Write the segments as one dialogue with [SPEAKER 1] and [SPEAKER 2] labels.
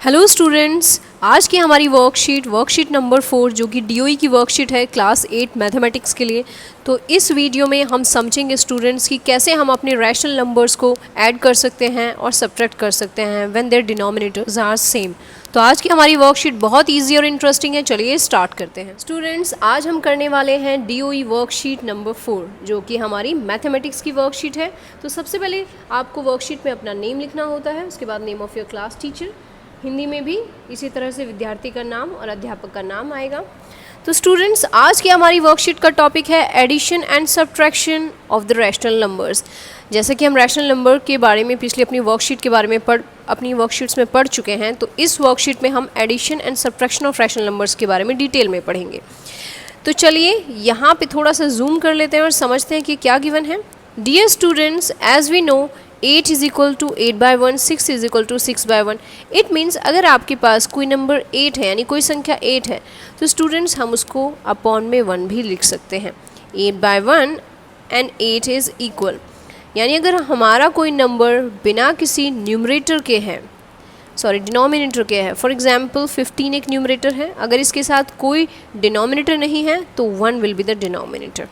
[SPEAKER 1] Hello students, आज की हमारी वर्कशीट नंबर 4 जो कि डीओई की वर्कशीट है क्लास 8 मैथमेटिक्स के लिए। तो इस वीडियो में हम समझेंगे स्टूडेंट्स कि कैसे हम अपने रैशनल नंबर्स को ऐड कर सकते हैं और सब्ट्रैक्ट कर सकते हैं when their denominators are same. तो आज की हमारी वर्कशीट बहुत ईजी और इंटरेस्टिंग है। चलिए स्टार्ट करते हैं। स्टूडेंट्स, आज हम करने वाले हैं डीओई वर्कशीट नंबर 4 जो कि हमारी मैथमेटिक्स की वर्कशीट है। तो सबसे पहले आपको वर्कशीट में अपना नेम लिखना होता है, उसके बाद name of your class teacher, Hindi में भी इसी तरह से विद्यार्थी का नाम और अध्यापक का नाम आएगा। तो स्टूडेंट्स, आज की हमारी वर्कशीट का टॉपिक है addition and subtraction of the rational numbers. जैसे कि हम रैशनल नंबर के बारे में पिछली अपनी वर्कशीट के बारे में अपनी वर्कशीट्स में पढ़ चुके हैं, तो इस वर्कशीट में हम addition and subtraction of rational numbers के बारे में डिटेल में पढ़ेंगे। तो चलिए यहाँ पे थोड़ा सा जूम कर लेते हैं और समझते हैं कि क्या गिवन है। Dear students, as we know 8 is equal to 8/1, 6 is equal to 6/1। It means अगर आपके पास कोई नंबर 8 है, यानी कोई संख्या 8 है, तो स्टूडेंट्स हम उसको अपॉन में 1 भी लिख सकते हैं। 8/1 एंड 8 इज़ इक्वल, यानी अगर हमारा कोई नंबर बिना किसी न्यूमरेटर के है, डिनोमिनेटर के है, फॉर एग्जाम्पल 15 एक न्यूमरेटर है, अगर इसके साथ कोई डिनोमिनेटर नहीं है तो 1 विल बी द डिनोमिनेटर।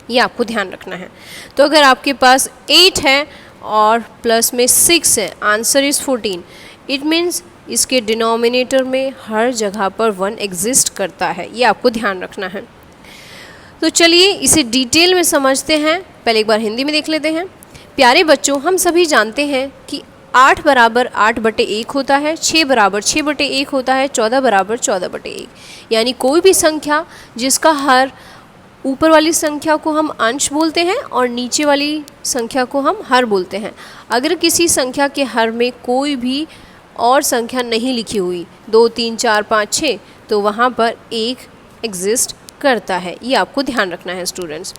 [SPEAKER 1] ये आपको ध्यान रखना है। तो अगर आपके पास 8 है और प्लस में 6 है, आंसर इज़ 14। इट मीन्स इसके डिनोमिनेटर में हर जगह पर 1 एग्जिस्ट करता है। ये आपको ध्यान रखना है। तो चलिए इसे डिटेल में समझते हैं। पहले एक बार हिंदी में देख लेते हैं। प्यारे बच्चों, हम सभी जानते हैं कि 8 बराबर 8/1 होता है, 6 बराबर 6/1 होता है, 14 बराबर 14/1। यानी कोई भी संख्या जिसका हर ऊपर वाली संख्या को हम अंश बोलते हैं और नीचे वाली संख्या को हम हर बोलते हैं। अगर किसी संख्या के हर में कोई भी और संख्या नहीं लिखी हुई, 2 3 4 5 6, तो वहाँ पर 1 एग्जिस्ट करता है। ये आपको ध्यान रखना है स्टूडेंट्स।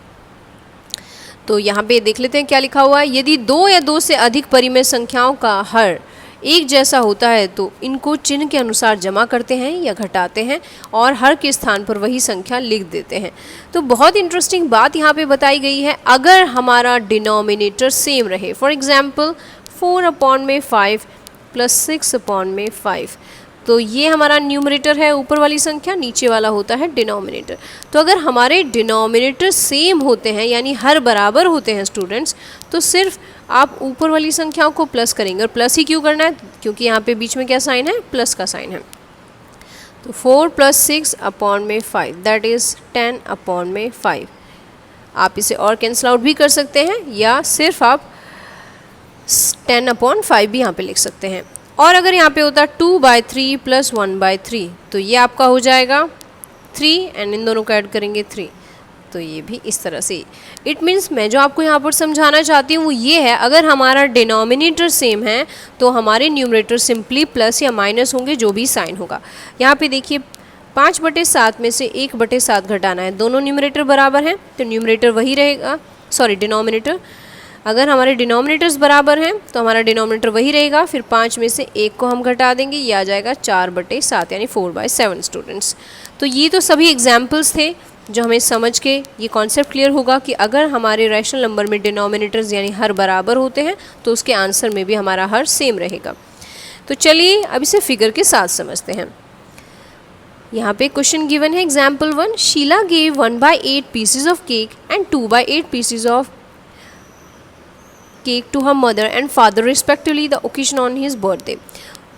[SPEAKER 1] तो यहाँ पे देख लेते हैं क्या लिखा हुआ है। यदि 2 या 2 से अधिक परिमेय संख्याओं का हर एक जैसा होता है तो इनको चिन्ह के अनुसार जमा करते हैं या घटाते हैं और हर के स्थान पर वही संख्या लिख देते हैं। तो बहुत इंटरेस्टिंग बात यहाँ पे बताई गई है। अगर हमारा डिनोमिनेटर सेम रहे, फॉर एग्जांपल 4/5 प्लस 6/5, तो ये हमारा न्यूमरेटर है ऊपर वाली संख्या, नीचे वाला होता है डिनोमिनेटर। तो अगर हमारे डिनोमिनेटर सेम होते हैं, यानी हर बराबर होते हैं स्टूडेंट्स, तो सिर्फ आप ऊपर वाली संख्याओं को प्लस करेंगे। और प्लस ही क्यों करना है? क्योंकि यहाँ पे बीच में क्या साइन है? प्लस का साइन है। तो 4 + 6/5 दैट इज़ 10/5। आप इसे और कैंसिल आउट भी कर सकते हैं या सिर्फ आप 10/5 भी यहाँ पे लिख सकते हैं। और अगर यहाँ पे होता 2/3 + 1/3, तो ये आपका हो जाएगा 3 एंड इन दोनों को ऐड करेंगे 3, तो ये भी इस तरह से। इट मीन्स मैं जो आपको यहाँ पर समझाना चाहती हूँ वो ये है, अगर हमारा डिनोमिनेटर सेम है तो हमारे न्यूमरेटर सिंपली प्लस या माइनस होंगे, जो भी साइन होगा। यहाँ पे देखिए 5/7 में से 1/7 घटाना है, दोनों न्यूमरेटर बराबर हैं तो न्यूमरेटर वही रहेगा, डिनोमिनेटर। अगर हमारे डिनोमिनेटर्स बराबर हैं तो हमारा डिनोमिनेटर वही रहेगा। फिर 5 में से 1 को हम घटा देंगे, ये आ जाएगा 4/7 यानी 4/7 स्टूडेंट्स। तो ये तो सभी एग्जाम्पल्स थे जो हमें समझ के ये कॉन्सेप्ट क्लियर होगा कि अगर हमारे रैशनल नंबर में डिनोमिनेटर्स यानी हर बराबर होते हैं तो उसके आंसर में भी हमारा हर सेम रहेगा। तो चलिए अब इसे फिगर के साथ समझते हैं। यहाँ पे क्वेश्चन गिवन है example 1, Sheela gave 1/8 pieces of cake and 2/8 pieces of cake to her mother and father respectively the occasion on his birthday.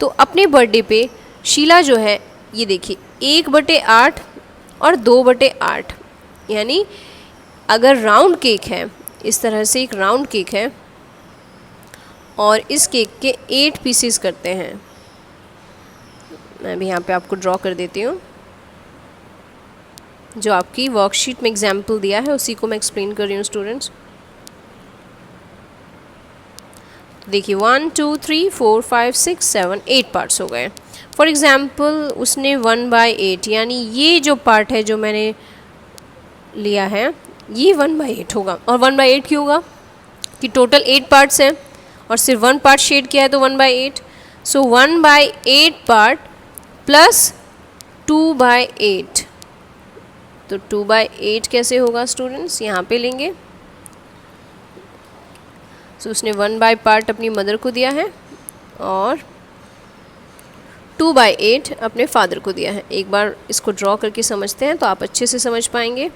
[SPEAKER 1] तो अपने बर्थडे पे शीला जो है, ये देखिए 1/8 और 2/8, यानी अगर राउंड केक है, इस तरह से एक राउंड केक है और इस केक के 8 पीसेस करते हैं। मैं भी यहाँ पे आपको ड्रॉ कर देती हूँ, जो आपकी वर्कशीट में एग्जाम्पल दिया है उसी को मैं एक्सप्लेन कर रही हूँ स्टूडेंट्स। देखिए 1 2 3 4 5 6 7 8 पार्ट्स हो गए। फॉर एग्ज़ाम्पल उसने 1/8, यानी ये जो पार्ट है जो मैंने लिया है ये 1/8 होगा। और 1/8 क्यों होगा? कि टोटल 8 पार्ट्स हैं और सिर्फ 1 पार्ट शेड किया है तो 1/8। सो 1/8 पार्ट प्लस 2/8, तो 2/8 कैसे होगा स्टूडेंट्स? यहाँ पे लेंगे। सो उसने 1 पार्ट अपनी मदर को दिया है और 2/8 अपने फादर को दिया है। एक बार इसको ड्रॉ करके समझते हैं तो आप अच्छे से समझ पाएंगे।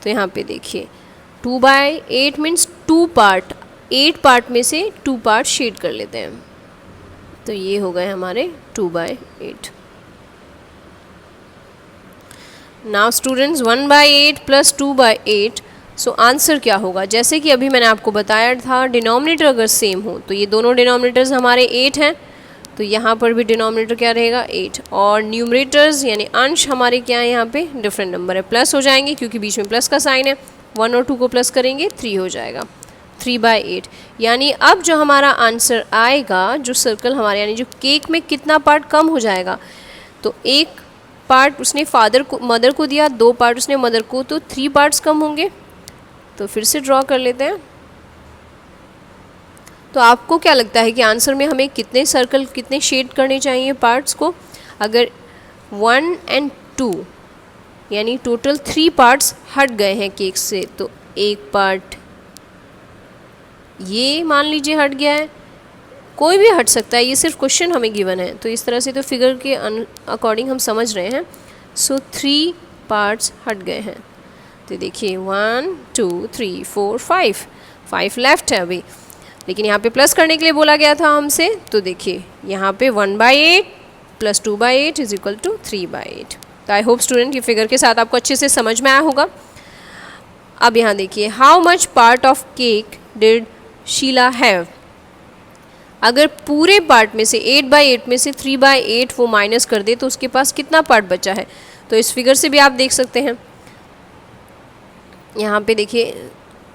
[SPEAKER 1] तो यहाँ पे देखिए 2/8 मीन्स 2 पार्ट, 8 पार्ट में से 2 पार्ट शेड कर लेते हैं। तो ये हो गए हमारे 2/8। Now students 1/8 plus 2/8, so answer क्या होगा? जैसे कि अभी मैंने आपको बताया था, डिनोमिनेटर अगर सेम हो तो ये दोनों डिनोमिनेटर्स हमारे 8 हैं, तो यहाँ पर भी डिनोमिनेटर क्या रहेगा 8, और न्यूमरेटर्स यानी अंश हमारे क्या है यहाँ पे डिफरेंट नंबर है, प्लस हो जाएंगे क्योंकि बीच में प्लस का साइन है। 1 और 2 को प्लस करेंगे 3 हो जाएगा, 3/8। यानी अब जो हमारा आंसर आएगा, जो सर्कल हमारे यानी जो केक में कितना पार्ट कम हो जाएगा, तो एक पार्ट उसने फादर को मदर को दिया, 2 पार्ट उसने मदर को, तो 3 पार्ट्स कम होंगे। तो फिर से ड्रॉ कर लेते हैं। तो आपको क्या लगता है कि आंसर में हमें कितने सर्कल, कितने शेड करने चाहिए पार्ट्स को? अगर 1 और 2 यानी टोटल 3 पार्ट्स हट गए हैं केक से, तो एक पार्ट ये मान लीजिए हट गया है, कोई भी हट सकता है, ये सिर्फ क्वेश्चन हमें गिवन है, तो इस तरह से तो फिगर के अकॉर्डिंग हम समझ रहे हैं। सो 3 पार्ट्स हट गए हैं। तो देखिए 1 2 3 4 5 लेफ्ट है अभी, लेकिन यहाँ पे प्लस करने के लिए बोला गया था हमसे। तो देखिए यहाँ पे 1/8 प्लस 2/8 इज इक्वल टू 3/8। तो आई होप स्टूडेंट ये फिगर के साथ आपको अच्छे से समझ में आया होगा। अब यहाँ देखिए, how much part of cake did Sheela have? अगर पूरे पार्ट में से 8/8 में से 3/8 वो माइनस कर दे तो उसके पास कितना पार्ट बचा है? तो इस फिगर से भी आप देख सकते हैं। यहाँ पे देखिए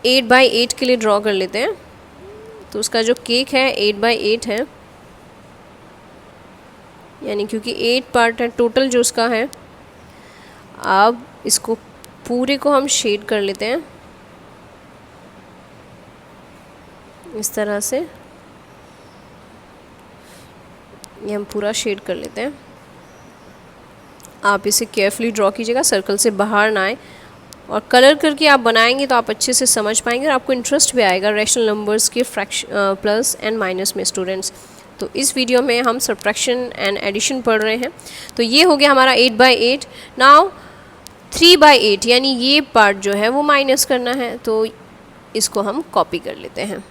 [SPEAKER 1] 8/8 के लिए ड्रॉ कर लेते हैं। तो उसका जो केक है 8/8 है, यानी क्योंकि 8 पार्ट है टोटल जो उसका है। अब इसको पूरे को हम शेड कर लेते हैं इस तरह से, ये हम पूरा शेड कर लेते हैं। आप इसे केयरफुली ड्रॉ कीजिएगा, सर्कल से बाहर ना आए, और कलर करके आप बनाएंगे तो आप अच्छे से समझ पाएंगे और आपको इंटरेस्ट भी आएगा रैशनल नंबर्स के फ्रैक्शन प्लस एंड माइनस में स्टूडेंट्स। तो इस वीडियो में हम सब्ट्रैक्शन एंड एडिशन पढ़ रहे हैं। तो ये हो गया हमारा 8/8। नाउ 3/8 यानी ये पार्ट जो है वो माइनस करना है, तो इसको हम कॉपी कर लेते हैं।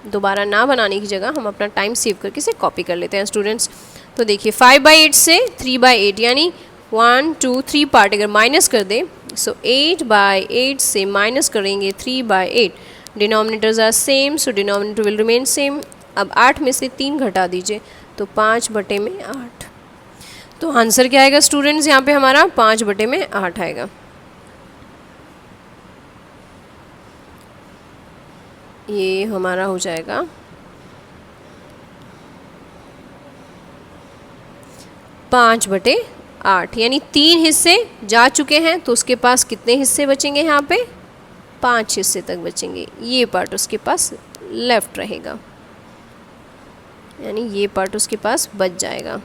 [SPEAKER 1] दोबारा ना बनाने की जगह हम अपना टाइम सेव करके इसे कॉपी कर लेते हैं स्टूडेंट्स। तो देखिए 5/8 से 3/8 यानी 1 2 3 पार्ट अगर माइनस कर दें, सो 8/8 से माइनस करेंगे 3/8। Denominators are same, so denominator will remain same. अब 8 में से 3 घटा दीजिए तो 5/8। तो आंसर क्या आएगा स्टूडेंट्स? यहाँ पे हमारा 5/8 आएगा। ये हमारा हो जाएगा 5/8, यानी 3 हिस्से जा चुके हैं, तो उसके पास कितने हिस्से बचेंगे? यहाँ पे 5 हिस्से तक बचेंगे। ये पार्ट उसके पास लेफ्ट रहेगा, यानी ये पार्ट उसके पास बच जाएगा।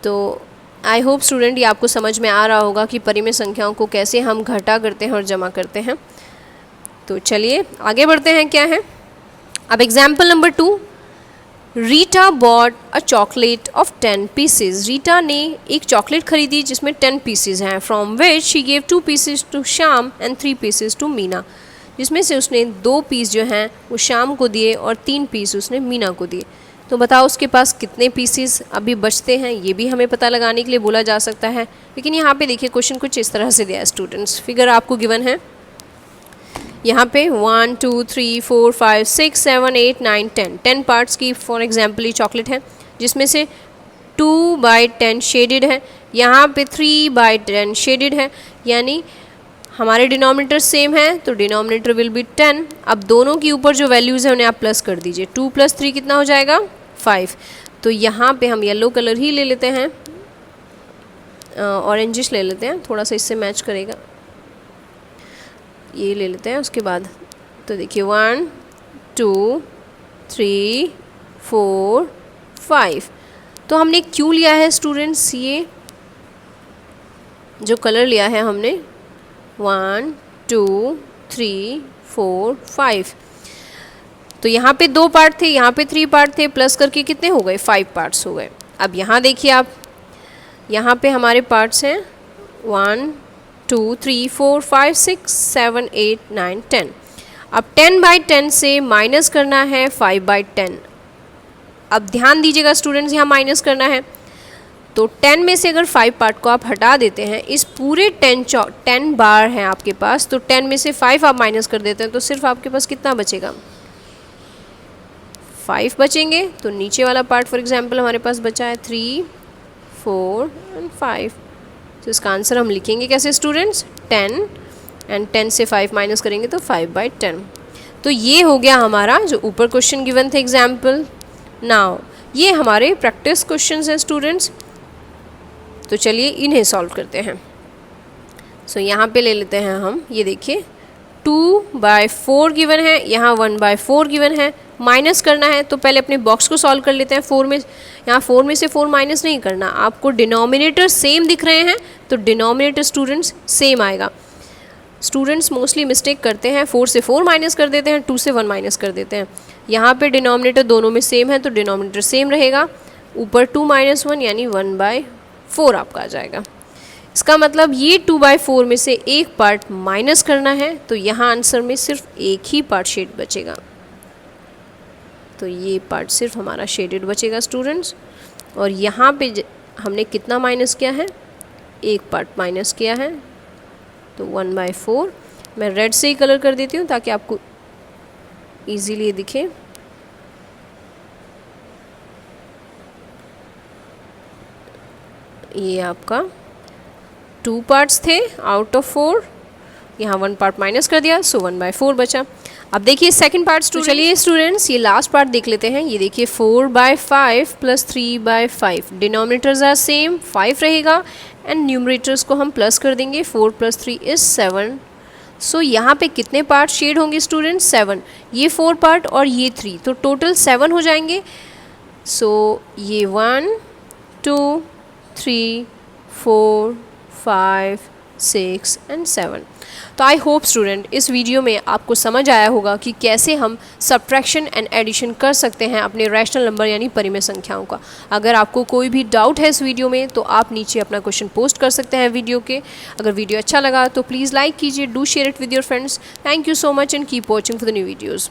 [SPEAKER 1] तो आई होप स्टूडेंट ये आपको समझ में आ रहा होगा कि परिमेय संख्याओं को कैसे हम घटा करते हैं और जमा करते हैं। तो चलिए आगे बढ़ते हैं। क्या है अब example number 2, Rita bought a chocolate of 10 pieces. Rita ने एक चॉकलेट खरीदी जिसमें 10 पीसेज हैं, from which she gave 2 pieces to Shyam and 3 pieces to Meena. जिसमें से उसने 2 पीस जो हैं वो श्याम को दिए और 3 पीस उसने मीना को दिए। तो बताओ उसके पास कितने पीसेस अभी बचते हैं? ये भी हमें पता लगाने के लिए बोला जा सकता है, लेकिन यहाँ पे देखिए क्वेश्चन कुछ इस तरह से दिया है स्टूडेंट्स। फिगर आपको गिवन है यहाँ पे 1 2 3 4 5 6 7 8 9 10 पार्ट्स की फॉर एग्जाम्पल ये चॉकलेट है, जिसमें से 2/10 शेडेड है, यहाँ पे 3/10 शेडेड है, यानी हमारे डिनोमिनेटर सेम है तो डिनोमिनेटर विल बी 10। अब दोनों के ऊपर जो वैल्यूज़ है उन्हें आप प्लस कर दीजिए। 2 + 3 कितना हो जाएगा? 5। तो यहाँ पे हम येलो कलर ही ले लेते हैं, ऑरेंजिश ले लेते हैं, थोड़ा सा इससे मैच करेगा, ये ले लेते हैं। उसके बाद तो देखिए 1 2 3 4 5। तो हमने क्यों लिया है स्टूडेंट्स? ये जो कलर लिया है हमने 1 2 3 4 5, तो यहाँ पे 2 पार्ट थे, यहाँ पे 3 पार्ट थे, प्लस करके कितने हो गए, 5 पार्ट्स हो गए। अब यहाँ देखिए आप, यहाँ पे हमारे पार्ट्स हैं 1 2 3 4 5 6 7 8 9 10। अब 10/10 से माइनस करना है 5/10। अब ध्यान दीजिएगा स्टूडेंट्स, यहाँ माइनस करना है तो 10 में से अगर 5 पार्ट को आप हटा देते हैं, इस पूरे 10 बार हैं आपके पास, तो 10 में से 5 आप माइनस कर देते हैं तो सिर्फ आपके पास कितना बचेगा, 5 बचेंगे। तो नीचे वाला पार्ट फॉर एग्जांपल हमारे पास बचा है 3 4 एंड 5। तो इसका आंसर हम लिखेंगे कैसे स्टूडेंट्स, 10 एंड 10 से 5 माइनस करेंगे तो 5/10। तो ये हो गया हमारा जो ऊपर क्वेश्चन गिवन थे एग्जाम्पल। नाउ ये हमारे प्रैक्टिस क्वेश्चंस हैं स्टूडेंट्स, तो चलिए इन्हें सॉल्व करते हैं। सो यहाँ पे ले लेते हैं हम, ये देखिए 2/4 गिवन है, यहाँ 1/4 गिवन है, माइनस करना है तो पहले अपने बॉक्स को सॉल्व कर लेते हैं। 4 में, यहाँ 4 में से 4 माइनस नहीं करना, आपको डिनोमिनेटर सेम दिख रहे हैं तो डिनोमिनेटर स्टूडेंट्स सेम आएगा। स्टूडेंट्स मोस्टली मिस्टेक करते हैं, 4 से 4 माइनस कर देते हैं, 2 से 1 माइनस कर देते हैं। यहाँ पे डिनोमिनेटर दोनों में सेम है तो डिनोमिनेटर सेम रहेगा, ऊपर 2 - 1 यानी 1/4 आपका आ जाएगा। इसका मतलब ये 2/4 में से एक पार्ट माइनस करना है, तो यहाँ आंसर में सिर्फ एक ही पार्ट शेड बचेगा, तो ये पार्ट सिर्फ हमारा शेडेड बचेगा स्टूडेंट्स। और यहाँ पे हमने कितना माइनस किया है, एक पार्ट माइनस किया है, तो 1/4। मैं रेड से ही कलर कर देती हूँ ताकि आपको इजीली दिखे। ये आपका 2 पार्ट्स थे आउट ऑफ 4, यहाँ 1 पार्ट माइनस कर दिया, सो 1/4 बचा। अब देखिए सेकंड पार्ट स्टूडेंट, चलिए स्टूडेंट्स ये लास्ट पार्ट देख लेते हैं। ये देखिए 4/5 + 3/5, डिनोमिनेटर्स आर सेम, 5 रहेगा एंड न्यूमरेटर्स को हम प्लस कर देंगे, 4 + 3 = 7। सो यहाँ पे कितने पार्ट शेड होंगे स्टूडेंट्स, 7। ये 4 पार्ट और ये 3, तो टोटल 7 हो जाएंगे। सो ये 1 2 3 4 5 6 एंड 7। तो आई होप स्टूडेंट इस वीडियो में आपको समझ आया होगा कि कैसे हम सब्ट्रैक्शन एंड एडिशन कर सकते हैं अपने रैशनल नंबर यानी परिमेय संख्याओं का। अगर आपको कोई भी डाउट है इस वीडियो में तो आप नीचे अपना क्वेश्चन पोस्ट कर सकते हैं वीडियो के। अगर वीडियो अच्छा लगा तो प्लीज़ लाइक कीजिए, do share it with your friends. Thank you so much and keep watching for the new videos.